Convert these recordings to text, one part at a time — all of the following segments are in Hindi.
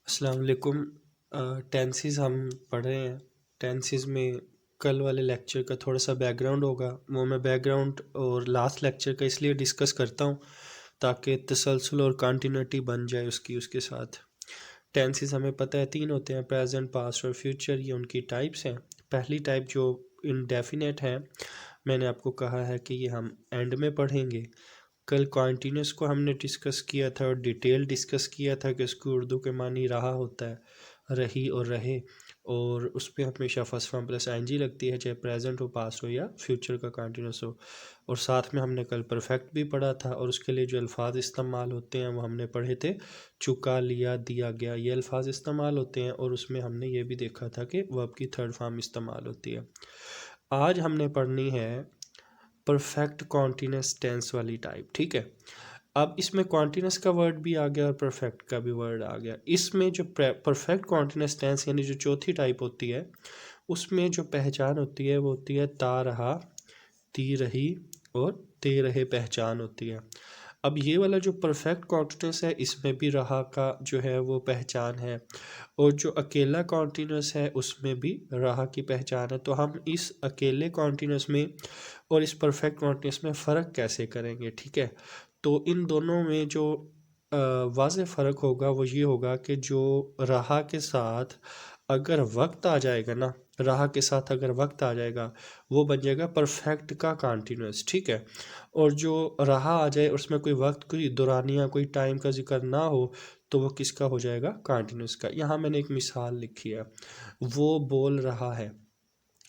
अस्सलाम वालेकुम। टेंसेस हम पढ़ रहे हैं। टेंसेस में कल वाले लेक्चर का थोड़ा सा बैकग्राउंड होगा, वो मैं बैकग्राउंड और लास्ट लेक्चर का इसलिए डिस्कस करता हूँ ताकि तसलसल और कंटिन्यूटी बन जाए उसके साथ। टेंसेस हमें पता है तीन होते हैं, प्रेजेंट, पास्ट और फ्यूचर। ये उनकी टाइप्स हैं। पहली टाइप जो इनडेफिनेट है, मैंने आपको कहा है कि ये हम एंड में पढ़ेंगे। कल कॉन्टीन्यूस को हमने डिस्कस किया था और डिटेल डिस्कस किया था कि उसको उर्दू के मानी रहा होता है, रही और रहे, और उस पर हमेशा फर्स्ट फॉर्म प्लस आईएनजी लगती है, चाहे प्रेजेंट हो, पास्ट हो या फ्यूचर का कॉन्टीन्यूस हो। और साथ में हमने कल परफेक्ट भी पढ़ा था और उसके लिए जो अल्फाज इस्तेमाल होते हैं वो हमने पढ़े थे, चुका, लिया, दिया गया, ये अल्फाज इस्तेमाल होते हैं। और उसमें हमने ये भी देखा था कि वर्ब की थर्ड फॉर्म इस्तेमाल होती है। आज हमने पढ़नी है परफेक्ट कॉन्टीन्यूस टेंस वाली टाइप, ठीक है। अब इसमें कॉन्टीन्यूस का वर्ड भी आ गया और परफेक्ट का भी वर्ड आ गया। इसमें जो परफेक्ट कॉन्टीन्यूस टेंस यानी जो चौथी टाइप होती है, उसमें जो पहचान होती है वो होती है ता रहा, ती रही और ते रहे पहचान होती है। अब ये वाला जो परफेक्ट कॉन्टीन्यूस है, इसमें भी रहा का जो है वो पहचान है, और जो अकेला कॉन्टीन्यूस है उसमें भी रहा की पहचान है। तो हम इस अकेले कॉन्टीन्यूस में और इस परफेक्ट कॉन्टीन्यूस में फ़र्क कैसे करेंगे, ठीक है। तो इन दोनों में जो वाज़ेह फ़र्क होगा वो ये होगा कि जो रहा के साथ अगर वक्त आ जाएगा ना, रहा के साथ अगर वक्त आ जाएगा वो बन जाएगा परफेक्ट का कॉन्टीन्यूस, ठीक है। और जो रहा आ जाए उसमें कोई वक्त, कोई दौरानिया, कोई टाइम का जिक्र ना हो, तो वो किसका हो जाएगा, कॉन्टीन्यूस का। यहाँ मैंने एक मिसाल लिखी है, वो बोल रहा है।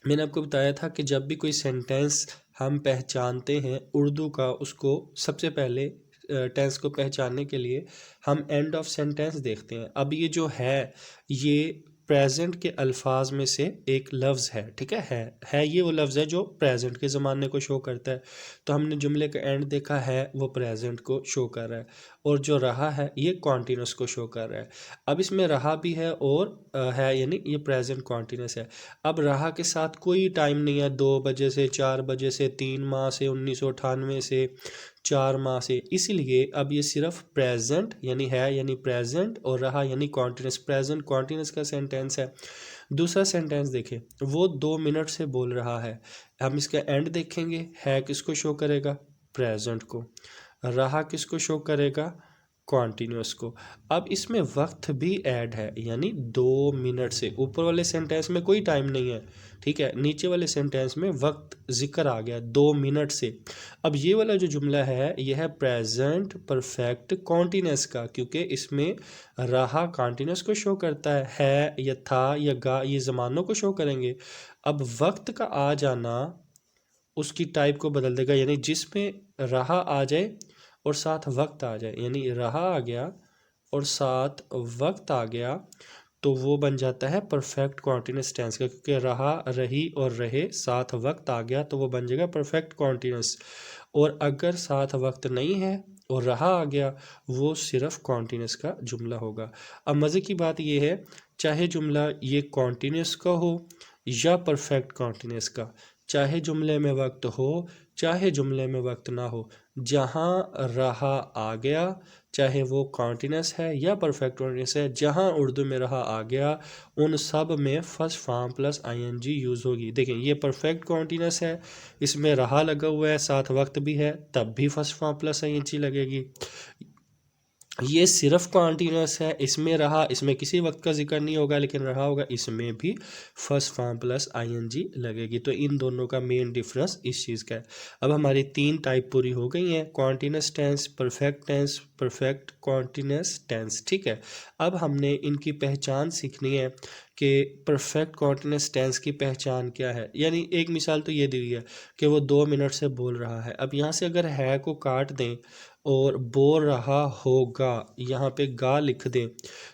मैंने आपको बताया था कि जब भी कोई सेंटेंस हम पहचानते हैं उर्दू का, उसको सबसे पहले टेंस को पहचानने के लिए हम एंड ऑफ सेंटेंस देखते हैं। अब ये जो ये प्रेजेंट के अल्फाज में से एक लफ्ज़ है, ठीक है ये वो लफ्ज़ है जो प्रेजेंट के ज़माने को शो करता है। तो हमने जुमले का एंड देखा है, वो प्रेजेंट को शो कर रहा है, और जो रहा है ये कॉन्टीन्यूस को शो कर रहा है। अब इसमें रहा भी है और है, यानी ये प्रेजेंट कॉन्टीन्यूस है। अब रहा के साथ कोई टाइम नहीं है, 2 बजे से 4 बजे से, 3 माह से, 1998 से, 4 माह से, इसीलिए अब ये सिर्फ प्रेजेंट यानी है, यानी प्रेजेंट, और रहा यानी कॉन्टीन्यूस। प्रेजेंट कॉन्टीन्यूस का सेंटेंस है। दूसरा सेंटेंस देखें, वो 2 मिनट से बोल रहा है। हम इसका एंड देखेंगे, है किसको शो करेगा, प्रेजेंट को, रहा किसको शो करेगा, कॉन्टीन्यूस को। अब इसमें वक्त भी ऐड है, यानी 2 मिनट से। ऊपर वाले सेंटेंस में कोई टाइम नहीं है, ठीक है, नीचे वाले सेंटेंस में वक्त जिक्र आ गया 2 मिनट से। अब ये वाला जो जुमला है यह है प्रेजेंट परफेक्ट कॉन्टीन्यूस का, क्योंकि इसमें रहा कॉन्टीन्यूस को शो करता है या था या गा, ये ज़मानों को शो करेंगे। अब वक्त का आ जाना उसकी टाइप को बदल देगा, यानी जिसमें रहा आ जाए और साथ वक्त आ जाए, यानी रहा आ गया और साथ वक्त आ गया, तो वो बन जाता है परफेक्ट कॉन्टीन्यूस टेंस का। क्योंकि रहा, रही और रहे, साथ वक्त आ गया, तो वो बन जाएगा परफेक्ट कॉन्टीन्यूस। और अगर साथ वक्त नहीं है और रहा आ गया, वो सिर्फ कॉन्टीन्यूस का जुमला होगा। अब मज़े की बात ये है, चाहे जुमला ये कॉन्टीन्यूस का हो या परफेक्ट कॉन्टीन्यूस का, चाहे जुमले में वक्त हो चाहे जुमले में वक्त ना हो, जहाँ रहा आ गया, चाहे वो कॉन्टीन्यूस है या परफेक्ट कॉन्टीन्यूस है, जहाँ उर्दू में रहा आ गया, उन सब में first form plus ING use होगी। देखें, ये परफेक्ट कॉन्टीन्यूस है, इसमें रहा लगा हुआ है, साथ वक्त भी है, तब भी फर्स्ट फॉर्म प्लस आईएनजी लगेगी। ये सिर्फ कॉन्टीन्यूस है, इसमें रहा, इसमें किसी वक्त का जिक्र नहीं होगा लेकिन रहा होगा, इसमें भी फर्स्ट फॉर्म प्लस आईएनजी लगेगी। तो इन दोनों का मेन डिफरेंस इस चीज़ का है। अब हमारी 3 टाइप पूरी हो गई हैं, continuous tense, perfect continuous tense, ठीक है। अब हमने इनकी पहचान सीखनी है कि परफेक्ट कॉन्टीन्यूस टेंस की पहचान क्या है। यानी एक मिसाल तो ये दी हुई है कि वो 2 मिनट से बोल रहा है। अब यहाँ से अगर है को काट दें और बोल रहा होगा, यहाँ पे गा लिख दें,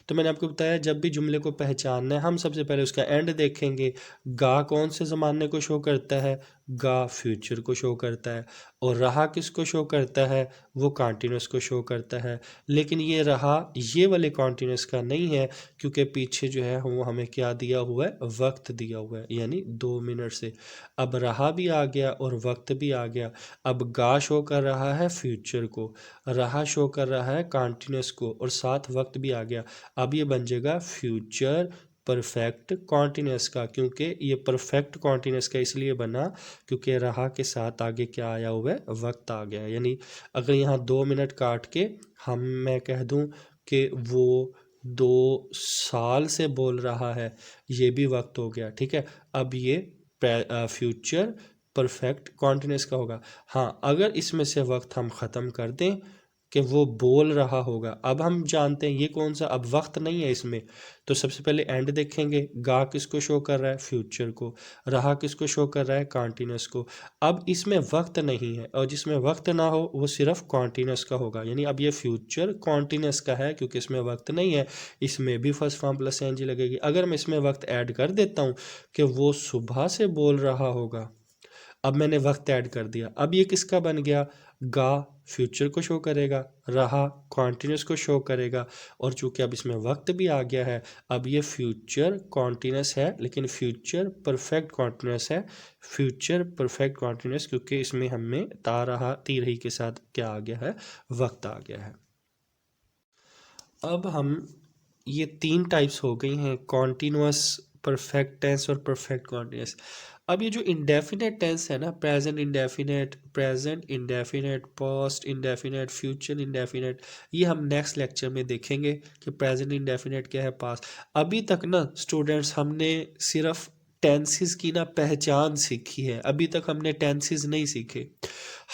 तो मैंने आपको बताया जब भी जुमले को पहचानना है हम सबसे पहले उसका एंड देखेंगे। गा कौन से ज़माने को शो करता है, गा फ्यूचर को शो करता है, और रहा किसको शो करता है, वो कॉन्टिन्यूस को शो करता है। लेकिन ये रहा ये वाले कॉन्टिन्यूस का नहीं है, क्योंकि पीछे जो है वो हमें क्या दिया हुआ है, वक्त दिया हुआ है, यानी 2 मिनट से। अब रहा भी आ गया और वक्त भी आ गया। अब गा शो कर रहा है फ्यूचर को, रहा शो कर रहा है कॉन्टिन्यूस को, और साथ वक्त भी आ गया। अब ये बन जाएगा फ्यूचर परफेक्ट कॉन्टिन्यूस का, क्योंकि ये परफेक्ट कॉन्टिन्यूस का इसलिए बना क्योंकि रहा के साथ आगे क्या आया हुआ है, वक्त आ गया। यानी अगर यहाँ 2 मिनट काट के मैं कह दूँ कि वो 2 साल से बोल रहा है, ये भी वक्त हो गया, ठीक है। अब ये फ्यूचर परफेक्ट कॉन्टिन्यूस का होगा। हाँ, अगर इसमें से वक्त हम ख़त्म कर दें कि वो बोल रहा होगा, अब हम जानते हैं ये कौन सा, अब वक्त नहीं है इसमें, तो सबसे पहले एंड देखेंगे। गा किसको शो कर रहा है, फ्यूचर को। रहा किसको शो कर रहा है, कॉन्टिन्यूस को। अब इसमें वक्त नहीं है, और जिसमें वक्त ना हो वो सिर्फ कॉन्टिन्यूस का होगा। यानी अब ये फ्यूचर कॉन्टिन्यूस का है, क्योंकि इसमें वक्त नहीं है। इसमें भी first form plus N G लगेगी। अगर मैं इसमें वक्त ऐड कर देता हूँ कि वो सुबह से बोल रहा होगा, अब मैंने वक्त ऐड कर दिया, अब ये किसका बन गया, गा फ्यूचर को शो करेगा, रहा कॉन्टिन्यूस को शो करेगा, और चूंकि अब इसमें वक्त भी आ गया है, अब ये फ्यूचर कॉन्टिन्यूस है, लेकिन फ्यूचर परफेक्ट कॉन्टिन्यूस है। फ्यूचर परफेक्ट कॉन्टिन्यूस, क्योंकि इसमें हमें ती रही के साथ क्या आ गया है, वक्त आ गया है। अब हम ये 3 टाइप्स हो गई हैं, कॉन्टिन्यूस, परफेक्ट टेंस और परफेक्ट कॉन्टिन्यूस। अब ये जो इंडेफिनेट टेंस है ना, present indefinite, past indefinite, future indefinite, ये हम नेक्स्ट लेक्चर में देखेंगे कि प्रेजेंट इंडेफिनेट क्या है, पास्ट। अभी तक ना स्टूडेंट्स हमने सिर्फ टेंसेस की ना पहचान सीखी है, अभी तक हमने टेंसेस नहीं सीखे।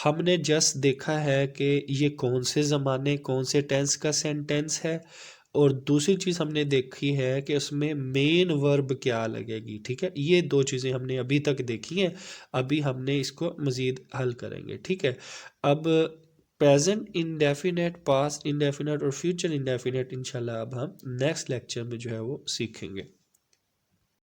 हमने जस्ट देखा है कि ये कौन से ज़माने कौन से टेंस का सेंटेंस है, और दूसरी चीज़ हमने देखी है कि उसमें मेन वर्ब क्या लगेगी, ठीक है। ये 2 चीज़ें हमने अभी तक देखी हैं, अभी हमने इसको मज़ीद हल करेंगे, ठीक है। अब प्रेजेंट इंडेफिनेट, पास्ट इंडेफिनेट और फ्यूचर इंडेफिनेट इंशाल्लाह अब हम नेक्स्ट लेक्चर में जो है वो सीखेंगे।